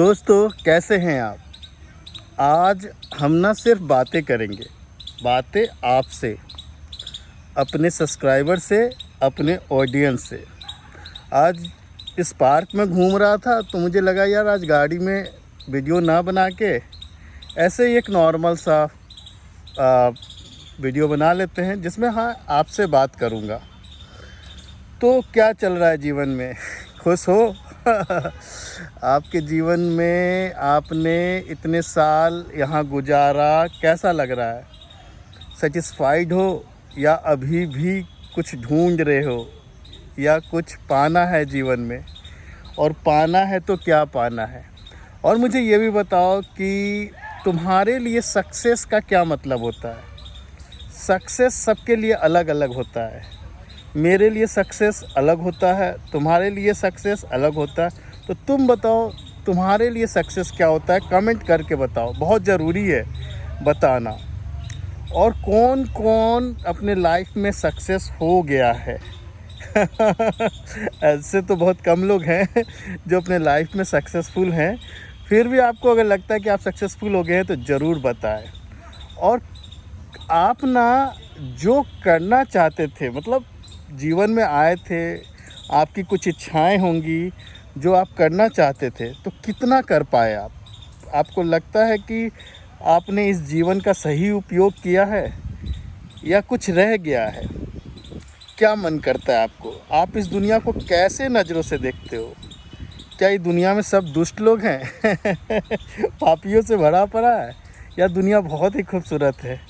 दोस्तों, कैसे हैं आप? आज हम ना सिर्फ बातें करेंगे, बातें आपसे, अपने सब्सक्राइबर से, अपने ऑडियंस से। आज इस पार्क में घूम रहा था तो मुझे लगा यार आज गाड़ी में वीडियो ना बना के ऐसे ही एक नॉर्मल सा वीडियो बना लेते हैं जिसमें आपसे बात करूँगा। तो क्या चल रहा है जीवन में? खुश हो? आपके जीवन में आपने इतने साल यहाँ गुजारा, कैसा लग रहा है? सेटिस्फाइड हो या अभी भी कुछ ढूंढ रहे हो या कुछ पाना है जीवन में? और पाना है तो क्या पाना है? और मुझे ये भी बताओ कि तुम्हारे लिए सक्सेस का क्या मतलब होता है? सक्सेस सबके लिए अलग अलग होता है। मेरे लिए सक्सेस अलग होता है, तुम्हारे लिए सक्सेस अलग होता है। तो तुम बताओ तुम्हारे लिए सक्सेस क्या होता है? कमेंट करके बताओ, बहुत ज़रूरी है बताना। और कौन कौन अपने लाइफ में सक्सेस हो गया है? ऐसे तो बहुत कम लोग हैं जो अपने लाइफ में सक्सेसफुल हैं। फिर भी आपको अगर लगता है कि आप सक्सेसफुल हो गए हैं तो ज़रूर बताएं। और आप ना जो करना चाहते थे, मतलब जीवन में आए थे, आपकी कुछ इच्छाएं होंगी जो आप करना चाहते थे, तो कितना कर पाए आप? आपको लगता है कि आपने इस जीवन का सही उपयोग किया है या कुछ रह गया है? क्या मन करता है आपको? आप इस दुनिया को कैसे नज़रों से देखते हो? क्या ये दुनिया में सब दुष्ट लोग हैं? पापियों से भरा पड़ा है? या दुनिया बहुत ही खूबसूरत है,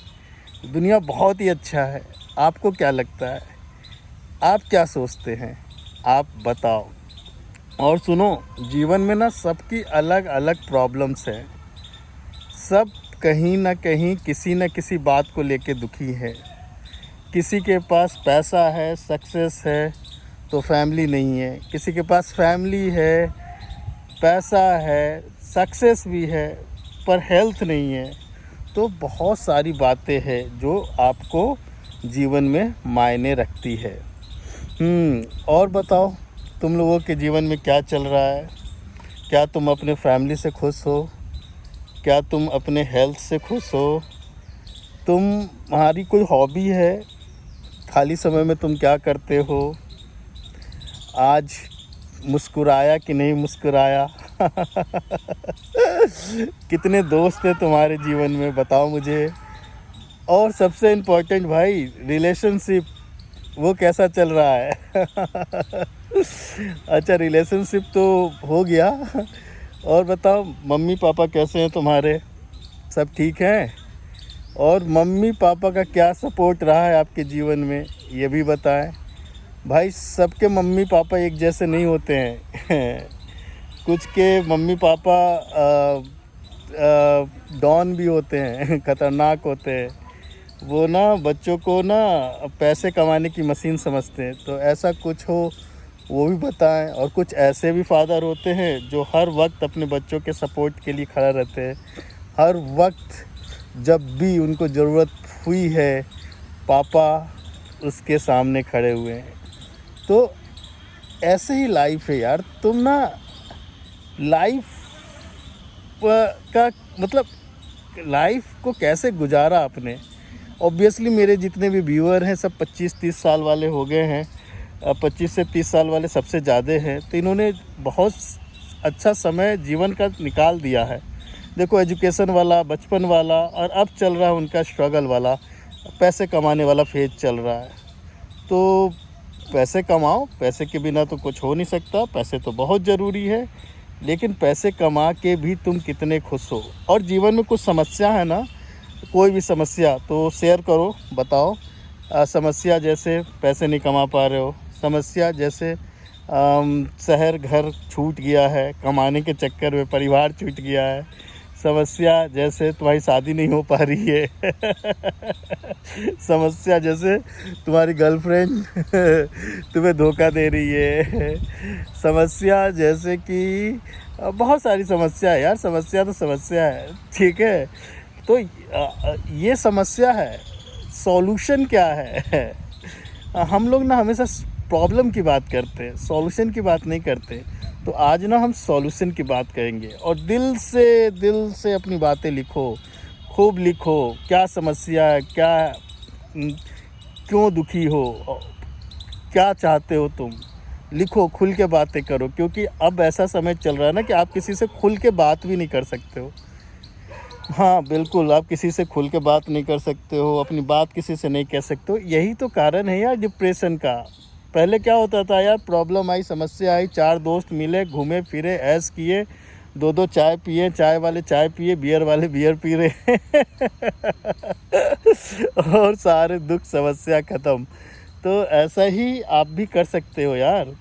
दुनिया बहुत ही अच्छा है? आपको क्या लगता है? आप क्या सोचते हैं? आप बताओ। और सुनो, जीवन में ना सबकी अलग अलग प्रॉब्लम्स हैं। सब कहीं ना कहीं किसी न किसी बात को लेके दुखी है। किसी के पास पैसा है, सक्सेस है, तो फैमिली नहीं है। किसी के पास फैमिली है, पैसा है, सक्सेस भी है, पर हेल्थ नहीं है। तो बहुत सारी बातें हैं जो आपको जीवन में मायने रखती है। और बताओ, तुम लोगों के जीवन में क्या चल रहा है? क्या तुम अपने फैमिली से खुश हो? क्या तुम अपने हेल्थ से खुश हो? तुम्हारी कोई हॉबी है? खाली समय में तुम क्या करते हो? आज मुस्कुराया कि नहीं मुस्कुराया? कितने दोस्त हैं तुम्हारे जीवन में, बताओ मुझे। और सबसे इम्पोर्टेंट भाई, रिलेशनशिप वो कैसा चल रहा है? अच्छा, रिलेशनशिप तो हो गया। और बताओ, मम्मी पापा कैसे हैं तुम्हारे? सब ठीक हैं? और मम्मी पापा का क्या सपोर्ट रहा है आपके जीवन में, ये भी बताएं। भाई, सबके मम्मी पापा एक जैसे नहीं होते हैं। कुछ के मम्मी पापा डॉन भी होते हैं, ख़तरनाक होते हैं। वो ना बच्चों को ना पैसे कमाने की मशीन समझते हैं। तो ऐसा कुछ हो वो भी बताएं। और कुछ ऐसे भी फादर होते हैं जो हर वक्त अपने बच्चों के सपोर्ट के लिए खड़ा रहते हैं। हर वक्त जब भी उनको ज़रूरत हुई है, पापा उसके सामने खड़े हुए हैं। तो ऐसे ही लाइफ है यार। तुम ना लाइफ का मतलब लाइफ को कैसे गुजारा आपने? ऑब्वियसली मेरे जितने भी व्यूअर हैं सब 25-30 साल वाले हो गए हैं। 25 से 30 साल वाले सबसे ज़्यादा हैं। तो इन्होंने बहुत अच्छा समय जीवन का निकाल दिया है। देखो, एजुकेशन वाला, बचपन वाला, और अब चल रहा है उनका स्ट्रगल वाला, पैसे कमाने वाला फेज चल रहा है। तो पैसे कमाओ, पैसे के बिना तो कुछ हो नहीं सकता। पैसे तो बहुत ज़रूरी है, लेकिन पैसे कमा के भी तुम कितने खुश हो? और जीवन में कुछ समस्या है ना, कोई भी समस्या तो शेयर करो, बताओ। समस्या जैसे पैसे नहीं कमा पा रहे हो, समस्या जैसे शहर घर छूट गया है, कमाने के चक्कर में परिवार छूट गया है, समस्या जैसे तुम्हारी शादी नहीं हो पा रही है, समस्या जैसे तुम्हारी गर्लफ्रेंड तुम्हें धोखा दे रही है, समस्या जैसे कि बहुत सारी समस्या है यार। समस्या तो समस्या है, ठीक है। तो ये समस्या है, सॉल्यूशन क्या है? हम लोग ना हमेशा प्रॉब्लम की बात करते हैं, सॉल्यूशन की बात नहीं करते। तो आज ना हम सॉल्यूशन की बात करेंगे और दिल से अपनी बातें लिखो, खूब लिखो, क्या समस्या है, क्या क्यों दुखी हो, क्या चाहते हो तुम, लिखो, खुल के बातें करो, क्योंकि अब ऐसा समय चल रहा है ना कि आप किसी से खुल के बात भी नहीं कर सकते हो। हाँ, बिल्कुल, आप किसी से खुल के बात नहीं कर सकते हो, अपनी बात किसी से नहीं कह सकते हो। यही तो कारण है यार डिप्रेशन का। पहले क्या होता था यार, प्रॉब्लम आई, समस्या आई, 4 दोस्त मिले, घूमे फिरे, ऐश किए, 2-2 चाय पिए, चाय वाले चाय पिए, बियर वाले बियर पी रहे और सारे दुःख समस्या ख़त्म। तो ऐसा ही आप भी कर सकते हो यार।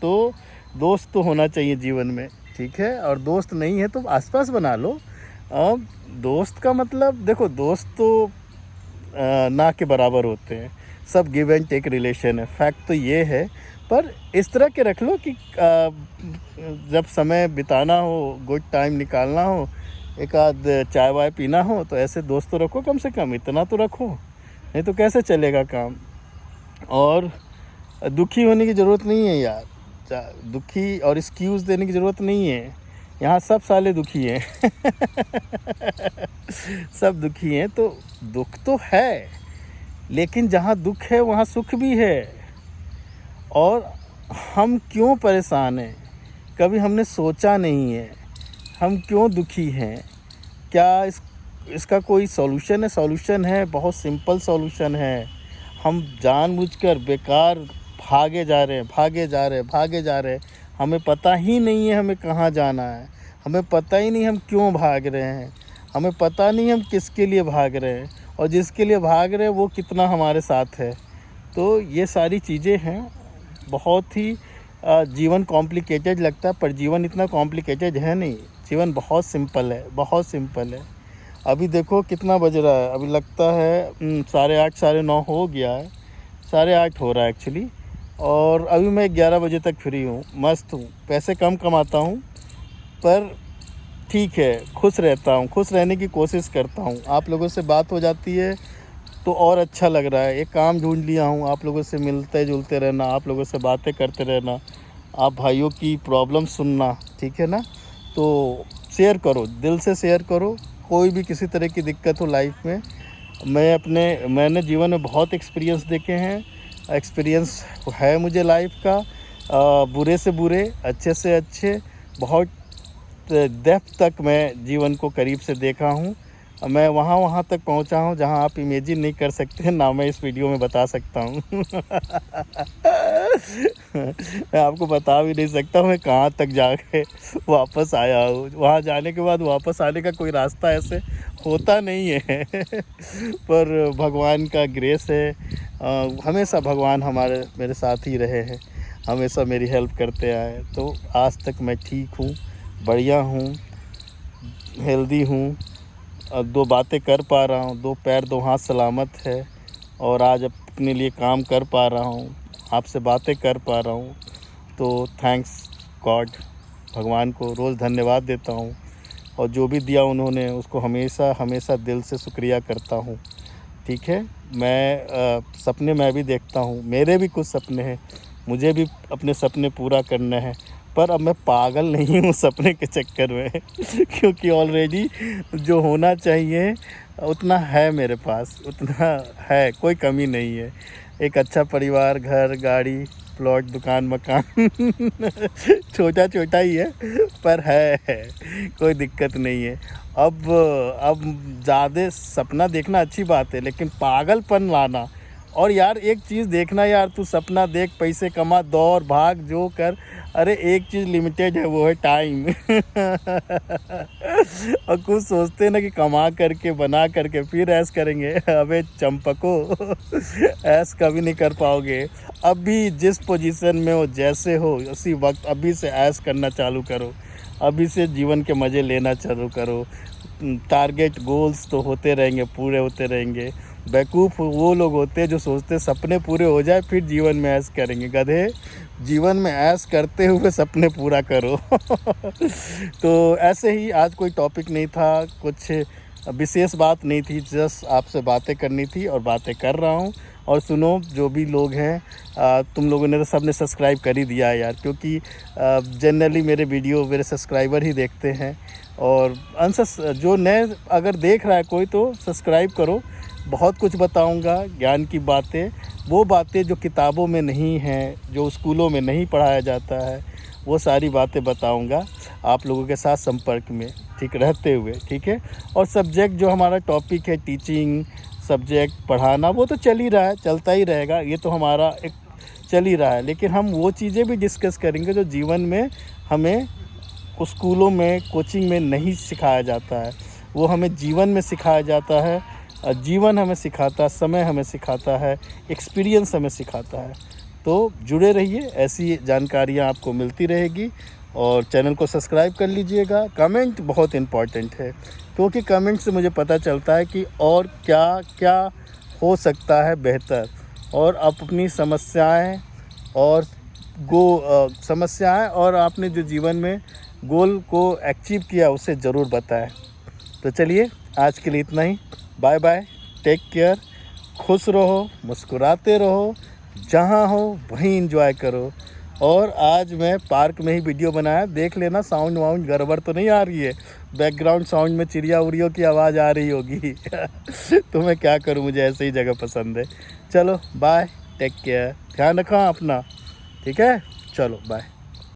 तो दोस्त तो होना चाहिए जीवन में, ठीक है? और दोस्त नहीं है तो आस-पास बना लो। अब दोस्त का मतलब देखो, दोस्त तो ना के बराबर होते हैं, सब गिव एंड टेक रिलेशन है, फैक्ट तो ये है। पर इस तरह के रख लो कि जब समय बिताना हो, गुड टाइम निकालना हो, एक आध चाय वाय पीना हो, तो ऐसे दोस्त तो रखो, कम से कम इतना तो रखो, नहीं तो कैसे चलेगा काम। और दुखी होने की ज़रूरत नहीं है यार, दुखी और एक्सक्यूज़ देने की ज़रूरत नहीं है। यहाँ सब साले दुखी हैं सब दुखी हैं, तो दुख तो है, लेकिन जहाँ दुख है वहाँ सुख भी है। और हम क्यों परेशान हैं, कभी हमने सोचा नहीं है, हम क्यों दुखी हैं, क्या इसका कोई सॉल्यूशन है? सॉल्यूशन है, बहुत सिंपल सॉल्यूशन है। हम जानबूझकर बेकार भागे जा रहे हैं, हमें पता ही नहीं है हमें कहाँ जाना है, हमें पता ही नहीं हम क्यों भाग रहे हैं, हमें पता नहीं हम किसके लिए भाग रहे हैं, और जिसके लिए भाग रहे हैं वो कितना हमारे साथ है। तो ये सारी चीज़ें हैं, बहुत ही जीवन कॉम्प्लिकेटेड लगता है, पर जीवन इतना कॉम्प्लिकेटेड है नहीं, जीवन बहुत सिंपल है, बहुत सिंपल है। अभी देखो कितना बज रहा है, अभी लगता है 8:30 9:30 हो गया है, 8:30 हो रहा है एक्चुअली। और अभी मैं 11 बजे तक फ्री हूँ, मस्त हूँ, पैसे कम कमाता हूँ पर ठीक है, खुश रहता हूँ, खुश रहने की कोशिश करता हूँ। आप लोगों से बात हो जाती है तो और अच्छा लग रहा है। एक काम ढूंढ लिया हूँ, आप लोगों से मिलते जुलते रहना, आप लोगों से बातें करते रहना, आप भाइयों की प्रॉब्लम सुनना, ठीक है ना? तो शेयर करो, दिल से शेयर करो, कोई भी किसी तरह की दिक्कत हो लाइफ में। मैंने जीवन में बहुत एक्सपीरियंस देखे हैं, एक्सपीरियंस है मुझे लाइफ का, बुरे से बुरे, अच्छे से अच्छे, बहुत डेप्थ तक मैं जीवन को करीब से देखा हूँ। मैं वहाँ तक पहुँचा हूँ जहाँ आप इमेजिन नहीं कर सकते, ना मैं इस वीडियो में बता सकता हूँ मैं आपको बता भी नहीं सकता मैं कहाँ तक जाके वापस आया हूँ। वहाँ जाने के बाद वापस आने का कोई रास्ता ऐसे होता नहीं है पर भगवान का ग्रेस है। हमेशा भगवान मेरे साथ ही रहे हैं, हमेशा मेरी हेल्प करते आए, तो आज तक मैं ठीक हूँ, बढ़िया हूँ, हेल्दी हूँ, 2 बातें कर पा रहा हूँ, 2 पैर 2 हाथ सलामत है, और आज अपने लिए काम कर पा रहा हूँ, आपसे बातें कर पा रहा हूँ। तो थैंक्स गॉड, भगवान को रोज़ धन्यवाद देता हूँ, और जो भी दिया उन्होंने उसको हमेशा दिल से शुक्रिया करता हूँ, ठीक है? सपने मैं भी देखता हूँ, मेरे भी कुछ सपने हैं, मुझे भी अपने सपने पूरा करने हैं, पर अब मैं पागल नहीं हूँ सपने के चक्कर में क्योंकि ऑलरेडी जो होना चाहिए उतना है मेरे पास, उतना है, कोई कमी नहीं है। एक अच्छा परिवार, घर, गाड़ी, प्लॉट, दुकान, मकान छोटा ही है पर है, कोई दिक्कत नहीं है। अब ज़्यादा सपना देखना अच्छी बात है, लेकिन पागलपन लाना, और यार एक चीज़ देखना यार, तू सपना देख, पैसे कमा, दौड़ भाग जो कर, अरे एक चीज़ लिमिटेड है, वो है टाइम और कुछ सोचते ना कि कमा करके बना करके फिर ऐश करेंगे, अबे चंपको ऐश कभी नहीं कर पाओगे। अभी जिस पोजीशन में हो, जैसे हो, उसी वक्त अभी से ऐश करना चालू करो, अभी से जीवन के मज़े लेना चालू करो। टारगेट गोल्स तो होते रहेंगे, पूरे होते रहेंगे। बेवकूफ़ वो लोग होते हैं जो सोचते सपने पूरे हो जाए फिर जीवन में ऐश करेंगे। गधे, जीवन में ऐश करते हुए सपने पूरा करो तो ऐसे ही आज कोई टॉपिक नहीं था, कुछ विशेष बात नहीं थी, जस्ट आपसे बातें करनी थी और बातें कर रहा हूँ। और सुनो जो भी लोग हैं, तुम लोगों ने तो सबने सब्सक्राइब कर ही दिया है यार, क्योंकि जनरली मेरे वीडियो मेरे सब्सक्राइबर ही देखते हैं। और जो नए अगर देख रहा है कोई तो सब्सक्राइब करो। बहुत कुछ बताऊंगा ज्ञान की बातें, वो बातें जो किताबों में नहीं हैं, जो स्कूलों में नहीं पढ़ाया जाता है, वो सारी बातें बताऊंगा आप लोगों के साथ संपर्क में ठीक रहते हुए, ठीक है। और सब्जेक्ट जो हमारा टॉपिक है टीचिंग सब्जेक्ट पढ़ाना, वो तो चल ही रहा है, चलता ही रहेगा, ये तो हमारा एक चल ही रहा है। लेकिन हम वो चीज़ें भी डिस्कस करेंगे जो जीवन में हमें स्कूलों में कोचिंग में नहीं सिखाया जाता है, वो हमें जीवन में सिखाया जाता है। जीवन हमें सिखाता है, समय हमें सिखाता है, एक्सपीरियंस हमें सिखाता है। तो जुड़े रहिए, ऐसी जानकारियाँ आपको मिलती रहेगी। और चैनल को सब्सक्राइब कर लीजिएगा। कमेंट बहुत इम्पॉर्टेंट है, क्योंकि कमेंट से मुझे पता चलता है कि और क्या क्या हो सकता है बेहतर। और आप अपनी समस्याएं और आपने जो जीवन में गोल को अचीव किया उसे ज़रूर बताएं। तो चलिए आज के लिए इतना ही। बाय बाय, टेक केयर, खुश रहो, मुस्कुराते रहो, जहाँ हो वहीं एंजॉय करो। और आज मैं पार्क में ही वीडियो बनाया, देख लेना साउंड वाउंड गड़बड़ तो नहीं आ रही है, बैकग्राउंड साउंड में चिड़िया उड़ियों की आवाज़ आ रही होगी तो मैं क्या करूं, मुझे ऐसे ही जगह पसंद है। चलो बाय, टेक केयर, ध्यान रखो अपना, ठीक है, चलो बाय।